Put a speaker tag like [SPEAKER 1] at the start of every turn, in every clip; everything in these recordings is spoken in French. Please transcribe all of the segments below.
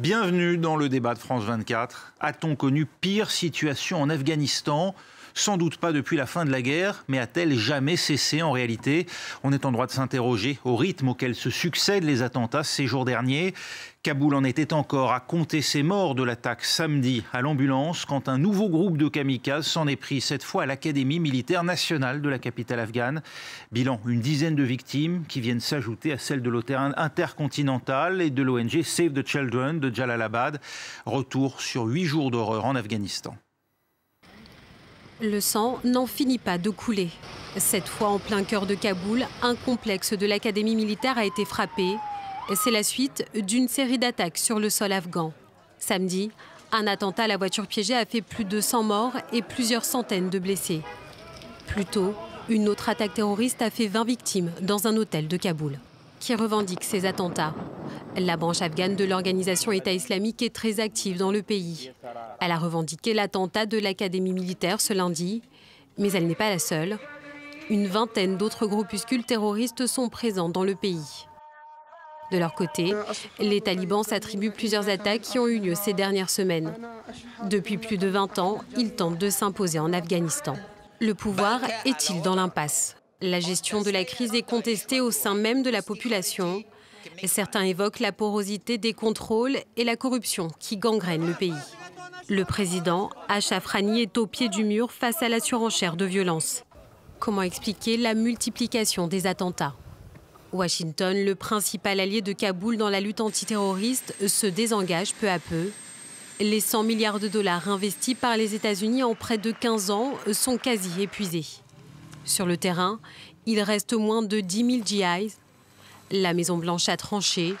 [SPEAKER 1] Bienvenue dans le débat de France 24. A-t-on connu pire situation en Afghanistan ? Sans doute pas depuis la fin de la guerre, mais a-t-elle jamais cessé en réalité ? On est en droit de s'interroger au rythme auquel se succèdent les attentats ces jours derniers. Kaboul en était encore à compter ses morts de l'attaque samedi à l'ambulance quand un nouveau groupe de kamikazes s'en est pris cette fois à l'Académie militaire nationale de la capitale afghane. Bilan, une dizaine de victimes qui viennent s'ajouter à celles de l'hôtel intercontinental et de l'ONG Save the Children de Jalalabad. Retour sur 8 jours d'horreur en Afghanistan.
[SPEAKER 2] Le sang n'en finit pas de couler. Cette fois, en plein cœur de Kaboul, un complexe de l'Académie militaire a été frappé. C'est la suite d'une série d'attaques sur le sol afghan. Samedi, un attentat à la voiture piégée a fait plus de 100 morts et plusieurs centaines de blessés. Plus tôt, une autre attaque terroriste a fait 20 victimes dans un hôtel de Kaboul. Qui revendique ces attentats? La branche afghane de l'organisation État islamique est très active dans le pays. Elle a revendiqué l'attentat de l'Académie militaire ce lundi, mais elle n'est pas la seule. Une vingtaine d'autres groupuscules terroristes sont présents dans le pays. De leur côté, les talibans s'attribuent plusieurs attaques qui ont eu lieu ces dernières semaines. Depuis plus de 20 ans, ils tentent de s'imposer en Afghanistan. Le pouvoir est-il dans l'impasse? La gestion de la crise est contestée au sein même de la population. Certains évoquent la porosité des contrôles et la corruption qui gangrènent le pays. Le président Ashraf Ghani est au pied du mur face à la surenchère de violence. Comment expliquer la multiplication des attentats? Washington, le principal allié de Kaboul dans la lutte antiterroriste, se désengage peu à peu. Les 100 milliards de dollars investis par les États-Unis en près de 15 ans sont quasi épuisés. Sur le terrain, il reste moins de 10 000 GIs. La Maison-Blanche a tranché.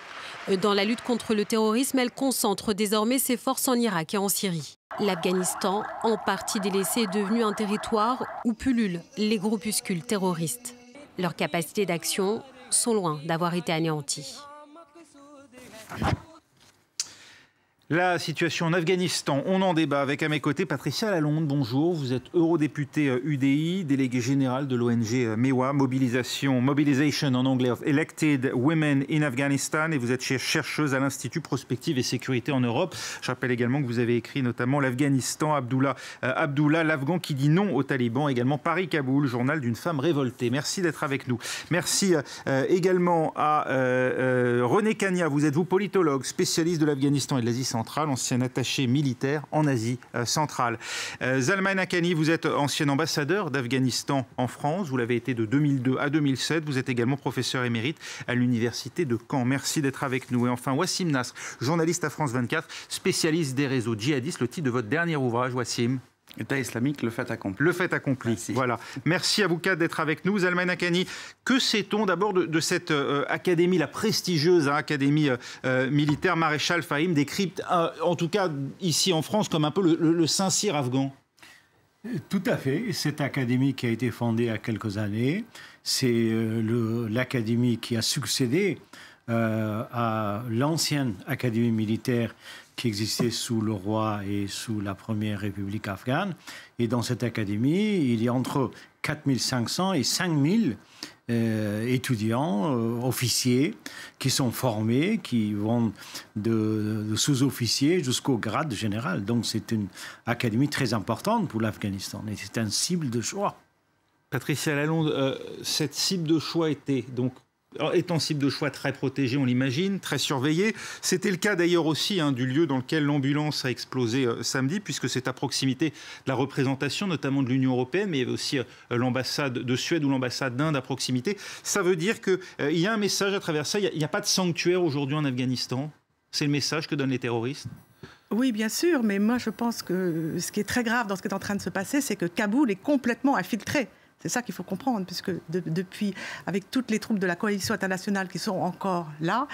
[SPEAKER 2] Dans la lutte contre le terrorisme, elle concentre désormais ses forces en Irak et en Syrie. L'Afghanistan, en partie délaissé, est devenu un territoire où pullulent les groupuscules terroristes. Leurs capacités d'action sont loin d'avoir été anéanties.
[SPEAKER 1] La situation en Afghanistan, on en débat avec à mes côtés Patricia Lalonde. Bonjour, vous êtes eurodéputée UDI, déléguée générale de l'ONG MEWA, Mobilisation en anglais, of Elected Women in Afghanistan, et vous êtes chercheuse à l'Institut Prospective et Sécurité en Europe. Je rappelle également que vous avez écrit notamment l'Afghanistan, Abdullah, l'Afghan qui dit non aux talibans, également Paris-Kaboul, journal d'une femme révoltée. Merci d'être avec nous. Merci également à René Kania, vous êtes politologue, spécialiste de l'Afghanistan et de l'Asie centrale, ancien attaché militaire en Asie centrale. Zalman Haqqani, vous êtes ancien ambassadeur d'Afghanistan en France. Vous l'avez été de 2002 à 2007. Vous êtes également professeur émérite à l'université de Caen. Merci d'être avec nous. Et enfin, Wassim Nasr, journaliste à France 24, spécialiste des réseaux djihadistes. Le titre de votre dernier ouvrage, Wassim?
[SPEAKER 3] État islamique, le fait accompli.
[SPEAKER 1] Le fait accompli, merci. Voilà. Merci à vous quatre d'être avec nous. Zalman Haqqani, que sait-on d'abord de cette académie, la prestigieuse académie militaire Maréchal Fahim, décrite en tout cas ici en France comme un peu le Saint-Cyr afghan?
[SPEAKER 4] Tout à fait. Cette académie qui a été fondée il y a quelques années, c'est l'académie qui a succédé à l'ancienne académie militaire qui existait sous le roi et sous la première république afghane. Et dans cette académie, il y a entre 4500 et 5000 étudiants, officiers, qui sont formés, qui vont de sous-officiers jusqu'au grade général. Donc c'est une académie très importante pour l'Afghanistan. Et c'est une cible de choix.
[SPEAKER 1] Patricia Lalonde, cette cible de choix était donc étant cible de choix très protégée, on l'imagine, très surveillée. C'était le cas d'ailleurs aussi du lieu dans lequel l'ambulance a explosé samedi, puisque c'est à proximité de la représentation, notamment de l'Union européenne, mais il y avait aussi l'ambassade de Suède ou l'ambassade d'Inde à proximité. Ça veut dire qu'il y a un message à travers ça. Il n'y a pas de sanctuaire aujourd'hui en Afghanistan. C'est le message que donnent les terroristes.
[SPEAKER 5] Oui, bien sûr, mais moi je pense que ce qui est très grave dans ce qui est en train de se passer, c'est que Kaboul est complètement infiltré. C'est ça qu'il faut comprendre, puisque depuis, avec toutes les troupes de la coalition internationale qui sont encore là,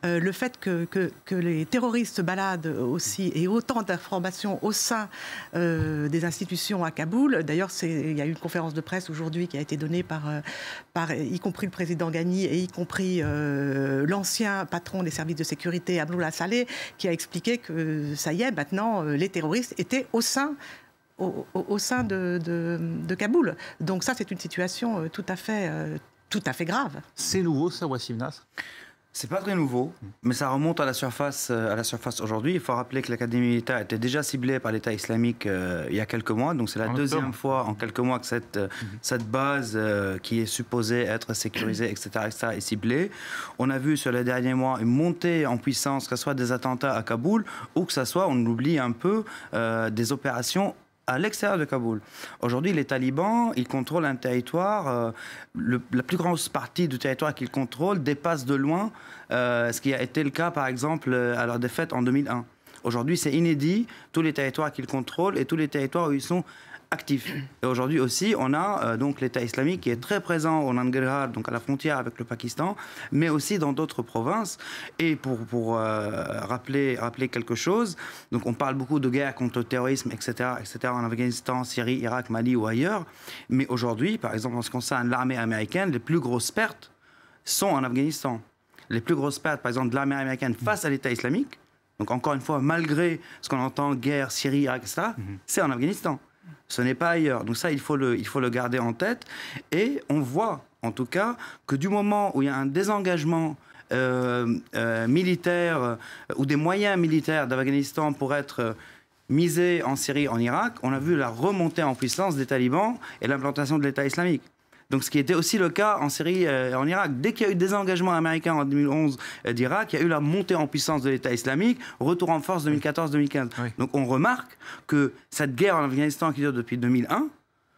[SPEAKER 5] le fait que les terroristes se baladent aussi et autant d'informations au sein des institutions à Kaboul. D'ailleurs, il y a eu une conférence de presse aujourd'hui qui a été donnée par y compris le président Ghani et y compris l'ancien patron des services de sécurité, Abdullah Saleh, qui a expliqué que ça y est, maintenant, les terroristes étaient au sein de Kaboul. Donc ça, c'est une situation tout à fait grave.
[SPEAKER 1] C'est nouveau, ça, Wassim Nasr?
[SPEAKER 3] C'est pas très nouveau, mais ça remonte à la surface aujourd'hui. Il faut rappeler que l'académie militaire était déjà ciblée par l'État islamique il y a quelques mois. Donc c'est la deuxième fois en quelques mois que cette base qui est supposée être sécurisée, etc., est ciblée. On a vu sur les derniers mois une montée en puissance, que ce soit des attentats à Kaboul ou que ce soit, on oublie un peu, des opérations à l'extérieur de Kaboul. Aujourd'hui, les talibans, ils contrôlent un territoire. La plus grosse partie du territoire qu'ils contrôlent dépasse de loin ce qui a été le cas, par exemple, à leur défaite en 2001. Aujourd'hui, c'est inédit, tous les territoires qu'ils contrôlent et tous les territoires où ils sont actifs. Et aujourd'hui aussi, on a donc l'État islamique qui est très présent au Nangarhar, donc à la frontière avec le Pakistan, mais aussi dans d'autres provinces. Et pour rappeler quelque chose, donc on parle beaucoup de guerre contre le terrorisme, etc., en Afghanistan, Syrie, Irak, Mali ou ailleurs. Mais aujourd'hui, par exemple, en ce qui concerne l'armée américaine, les plus grosses pertes sont en Afghanistan. Les plus grosses pertes, par exemple, de l'armée américaine face à l'État islamique, donc encore une fois, malgré ce qu'on entend, guerre, Syrie, Irak, etc., c'est en Afghanistan. Ce n'est pas ailleurs. Donc ça, il faut le garder en tête. Et on voit, en tout cas, que du moment où il y a un désengagement militaire ou des moyens militaires d'Afghanistan pour être misés en Syrie, en Irak, on a vu la remontée en puissance des talibans et l'implantation de l'État islamique. Donc, ce qui était aussi le cas en Syrie et en Irak. Dès qu'il y a eu des engagements américains en 2011 d'Irak, il y a eu la montée en puissance de l'État islamique, retour en force 2014-2015. Oui. Donc, on remarque que cette guerre en Afghanistan qui dure depuis 2001,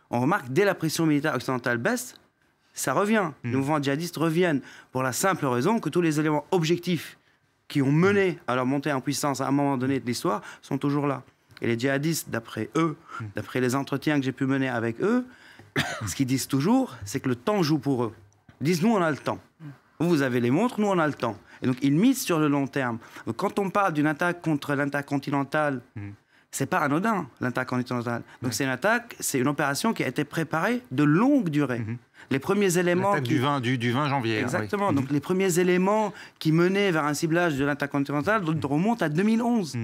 [SPEAKER 3] on remarque dès la pression militaire occidentale baisse, ça revient. Les mouvements djihadistes reviennent pour la simple raison que tous les éléments objectifs qui ont mené à leur montée en puissance à un moment donné de l'histoire sont toujours là. Et les djihadistes, d'après eux, d'après les entretiens que j'ai pu mener avec eux, ce qu'ils disent toujours, c'est que le temps joue pour eux. Ils disent, nous, on a le temps. Vous avez les montres, nous, on a le temps. Et donc, ils misent sur le long terme. Donc, quand on parle d'une attaque contre l'intercontinental, c'est pas anodin, l'intercontinental. Donc, c'est une attaque, c'est une opération qui a été préparée de longue durée. Les premiers éléments...
[SPEAKER 1] L'attaque du 20 janvier.
[SPEAKER 3] Exactement.
[SPEAKER 1] Oui.
[SPEAKER 3] Donc, les premiers éléments qui menaient vers un ciblage de l'intercontinental remontent à 2011.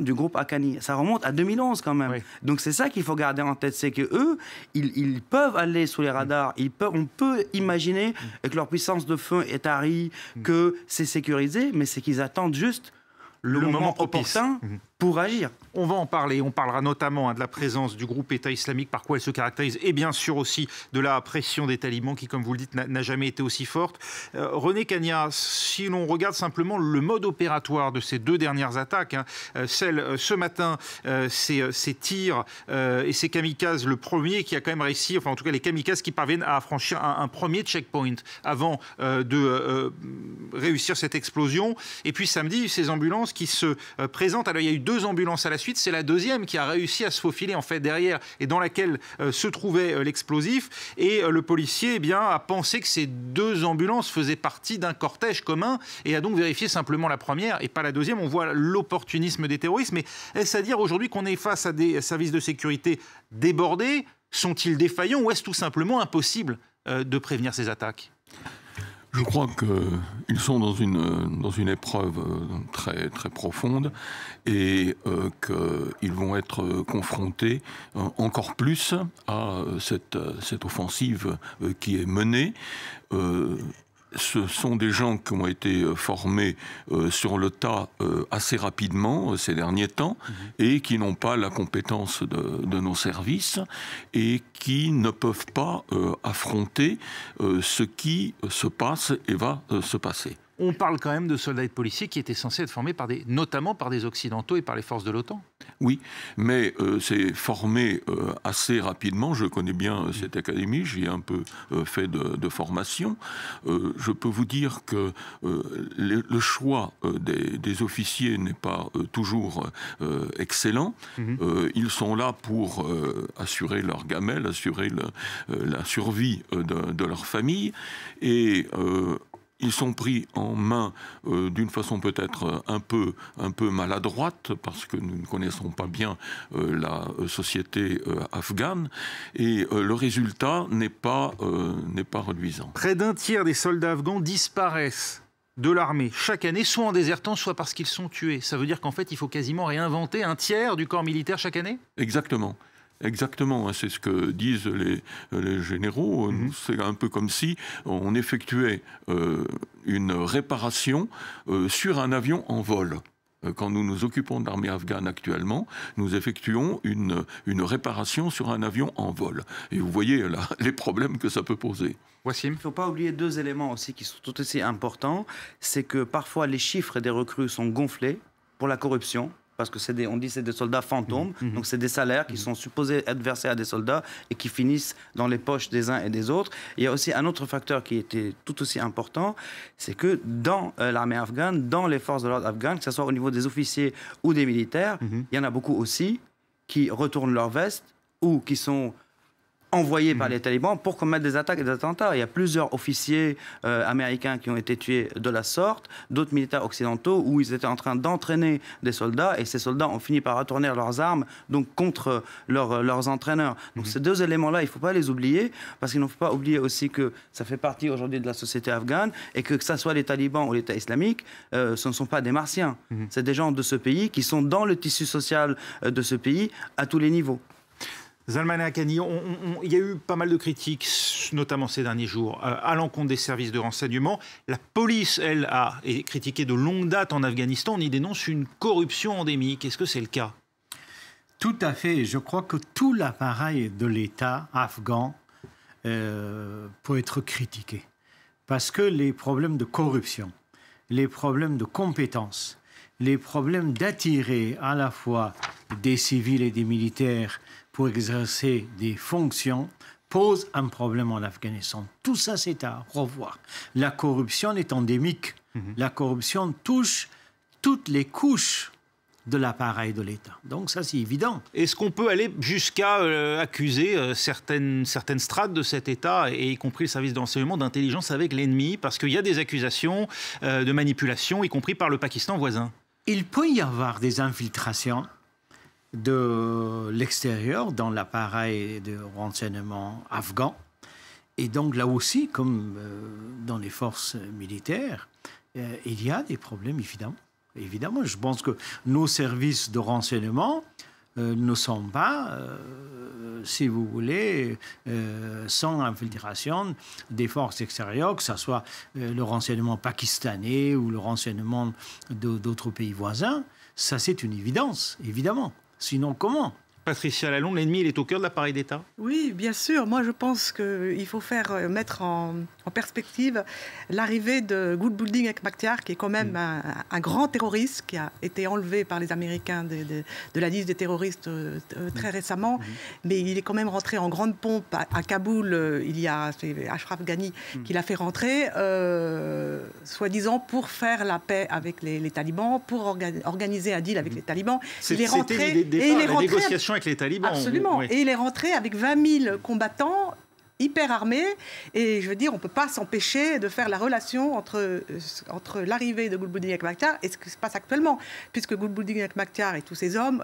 [SPEAKER 3] Du groupe Haqqani. Ça remonte à 2011 quand même. Oui. Donc c'est ça qu'il faut garder en tête, c'est qu'eux, ils peuvent aller sous les radars, on peut imaginer que leur puissance de feu est tarie, que c'est sécurisé, mais c'est qu'ils attendent juste le moment opportun pour agir.
[SPEAKER 1] On va en parler. On parlera notamment de la présence du groupe État islamique, par quoi elle se caractérise, et bien sûr aussi de la pression des talibans qui, comme vous le dites, n'a jamais été aussi forte. René Cagna, si l'on regarde simplement le mode opératoire de ces deux dernières attaques, celle ce matin, ces tirs et ces kamikazes, le premier qui a quand même réussi, enfin en tout cas les kamikazes qui parviennent à franchir un premier checkpoint avant de réussir cette explosion. Et puis samedi, ces ambulances qui se présentent. Alors il y a eu 2 ambulances à la suite, c'est la deuxième qui a réussi à se faufiler en fait derrière et dans laquelle se trouvait l'explosif. Et le policier a pensé que ces 2 ambulances faisaient partie d'un cortège commun et a donc vérifié simplement la première et pas la deuxième. On voit l'opportunisme des terroristes. Mais est-ce à dire aujourd'hui qu'on est face à des services de sécurité débordés? Sont-ils défaillants ou est-ce tout simplement impossible de prévenir ces attaques?
[SPEAKER 6] Je crois qu'ils sont dans une épreuve très, très profonde et qu'ils vont être confrontés encore plus à cette offensive qui est menée. Ce sont des gens qui ont été formés sur le tas assez rapidement ces derniers temps et qui n'ont pas la compétence de nos services et qui ne peuvent pas affronter ce qui se passe et va se passer.
[SPEAKER 1] On parle quand même de soldats et de policiers qui étaient censés être formés notamment par des Occidentaux et par les forces de l'OTAN.
[SPEAKER 6] Oui, mais c'est formé assez rapidement. Je connais bien cette académie, j'y ai un peu fait de formation. Je peux vous dire que le choix des officiers n'est pas toujours excellent. Ils sont là pour assurer leur gamelle, assurer la survie de leur famille. Et ils sont pris en main d'une façon peut-être un peu maladroite, parce que nous ne connaissons pas bien la société afghane, et le résultat n'est pas reluisant.
[SPEAKER 1] Près d'un tiers des soldats afghans disparaissent de l'armée chaque année, soit en désertant, soit parce qu'ils sont tués. Ça veut dire qu'en fait, il faut quasiment réinventer un tiers du corps militaire chaque année?
[SPEAKER 6] Exactement. Exactement, c'est ce que disent les généraux. C'est un peu comme si on effectuait une réparation sur un avion en vol. Quand nous nous occupons de l'armée afghane actuellement, nous effectuons une réparation sur un avion en vol. Et vous voyez là, les problèmes que ça peut poser.
[SPEAKER 3] Il ne faut pas oublier 2 éléments aussi qui sont tout aussi importants. C'est que parfois les chiffres des recrues sont gonflés pour la corruption. Parce que on dit que c'est des soldats fantômes, donc c'est des salaires qui sont supposés être versés à des soldats et qui finissent dans les poches des uns et des autres. Il y a aussi un autre facteur qui était tout aussi important, c'est que dans l'armée afghane, dans les forces de l'ordre afghanes, que ce soit au niveau des officiers ou des militaires, il y en a beaucoup aussi qui retournent leur veste ou qui sont envoyés par les talibans pour commettre des attaques et des attentats. Il y a plusieurs officiers américains qui ont été tués de la sorte, d'autres militaires occidentaux où ils étaient en train d'entraîner des soldats et ces soldats ont fini par retourner leurs armes donc contre leurs entraîneurs. Donc ces 2 éléments-là, il ne faut pas les oublier parce qu'il ne faut pas oublier aussi que ça fait partie aujourd'hui de la société afghane et que ça soit les talibans ou l'État islamique, ce ne sont pas des martiens. C'est des gens de ce pays qui sont dans le tissu social de ce pays à tous les niveaux.
[SPEAKER 1] Zalman Haqqani, il y a eu pas mal de critiques, notamment ces derniers jours, à l'encontre des services de renseignement. La police, elle, a été critiquée de longue date en Afghanistan. On y dénonce une corruption endémique. Est-ce que c'est le cas?
[SPEAKER 4] Tout à fait. Je crois que tout l'appareil de l'État afghan peut être critiqué. Parce que les problèmes de corruption, les problèmes de compétences, les problèmes d'attirer à la fois des civils et des militaires pour exercer des fonctions pose un problème en Afghanistan. Tout ça, c'est à revoir. La corruption est endémique. La corruption touche toutes les couches de l'appareil de l'État. Donc ça, c'est évident.
[SPEAKER 1] Est-ce qu'on peut aller jusqu'à accuser certaines strates de cet État, et y compris le service de renseignement, d'intelligence avec l'ennemi? Parce qu'il y a des accusations de manipulation, y compris par le Pakistan voisin.
[SPEAKER 4] Il peut y avoir des infiltrations de l'extérieur dans l'appareil de renseignement afghan. Et donc là aussi, comme dans les forces militaires, il y a des problèmes, évidemment. Évidemment, je pense que nos services de renseignement ne sont pas, si vous voulez, sans infiltration des forces extérieures, que ce soit le renseignement pakistanais ou le renseignement d'autres pays voisins. Ça, c'est une évidence, évidemment. Sinon, comment ?
[SPEAKER 1] Patricia Lalonde, l'ennemi, il est au cœur de l'appareil d'État?
[SPEAKER 5] Oui, bien sûr. Moi, je pense qu'il faut mettre en perspective l'arrivée de Gulbuddin Hekmatyar, qui est quand même un grand terroriste qui a été enlevé par les Américains de la liste des terroristes très récemment. Mais il est quand même rentré en grande pompe à Kaboul. C'est Ashraf Ghani qui l'a fait rentrer, soi-disant pour faire la paix avec les talibans, pour organiser un deal avec les talibans.
[SPEAKER 1] Il est rentré la négociation avec les talibans.
[SPEAKER 5] Absolument. Et il est rentré avec 20 000 combattants hyper armés. Et je veux dire, on ne peut pas s'empêcher de faire la relation entre l'arrivée de Gulbuddin Hekmatyar et ce qui se passe actuellement. Puisque Gulbuddin Hekmatyar et tous ses hommes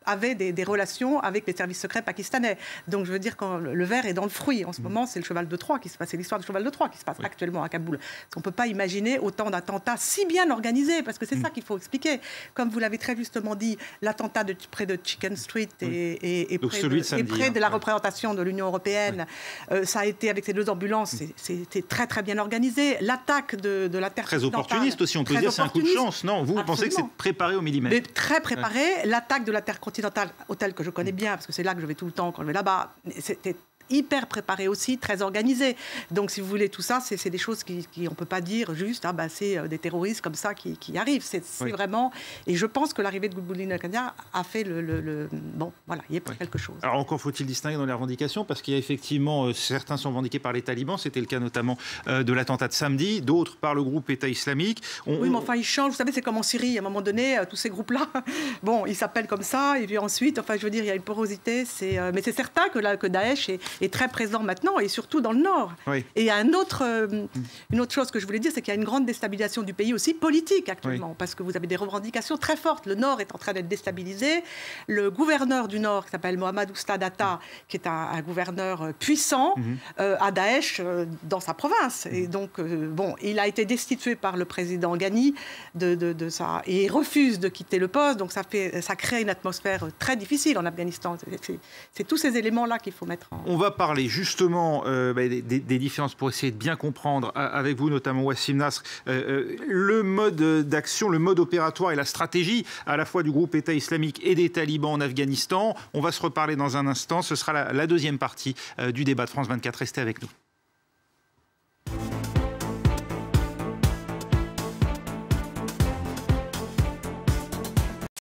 [SPEAKER 5] avaient des relations avec les services secrets pakistanais. Donc je veux dire, quand le verre est dans le fruit. En ce moment, c'est le cheval de Troie qui se passe. C'est l'histoire du cheval de Troie qui se passe actuellement à Kaboul. On ne peut pas imaginer autant d'attentats si bien organisés, parce que c'est ça qu'il faut expliquer. Comme vous l'avez très justement dit, l'attentat près de Chicken Street et près de la représentation de l'Union européenne, ça a été avec ces 2 ambulances, c'était très très bien organisé. L'attaque de la terre
[SPEAKER 1] très opportuniste aussi, on peut dire, c'est un coup de chance. Non, vous pensez que c'est préparé au millimètre?
[SPEAKER 5] Mais très préparé. L'attaque de la terre continentale, hôtel que je connais bien, parce que c'est là que je vais tout le temps quand je vais là-bas, c'était hyper préparé aussi, très organisé. Donc, si vous voulez, tout ça, c'est des choses on ne peut pas dire juste, c'est des terroristes comme ça qui arrivent. C'est vraiment... Et je pense que l'arrivée de Gulbuddin Hekmatyar a fait bon, voilà, il y a quelque chose.
[SPEAKER 1] Alors, encore faut-il distinguer dans les revendications, parce qu'il y a effectivement, certains sont revendiqués par les talibans, c'était le cas notamment de l'attentat de samedi, d'autres par le groupe État islamique.
[SPEAKER 5] Oui, mais enfin, ils changent. Vous savez, c'est comme en Syrie, à un moment donné, tous ces groupes-là, bon, ils s'appellent comme ça, et puis ensuite, enfin, je veux dire, il y a une porosité. Mais c'est certain que Daesh est très présent maintenant, et surtout dans le Nord.
[SPEAKER 1] Oui.
[SPEAKER 5] Et il y a une autre chose que je voulais dire, c'est qu'il y a une grande déstabilisation du pays aussi politique actuellement, parce que vous avez des revendications très fortes. Le Nord est en train d'être déstabilisé. Le gouverneur du Nord, qui s'appelle Mohamed Oustad Atta, qui est un gouverneur puissant, a Daesh dans sa province. Et donc, il a été destitué par le président Ghani de ça, et il refuse de quitter le poste. Donc, ça crée une atmosphère très difficile en Afghanistan. C'est tous ces éléments-là qu'il faut mettre en...
[SPEAKER 1] On va parler justement des différences pour essayer de bien comprendre avec vous, notamment Wassim Nasr, le mode d'action, le mode opératoire et la stratégie à la fois du groupe État islamique et des talibans en Afghanistan. On va se reparler dans un instant. Ce sera la deuxième partie du débat de France 24. Restez avec nous.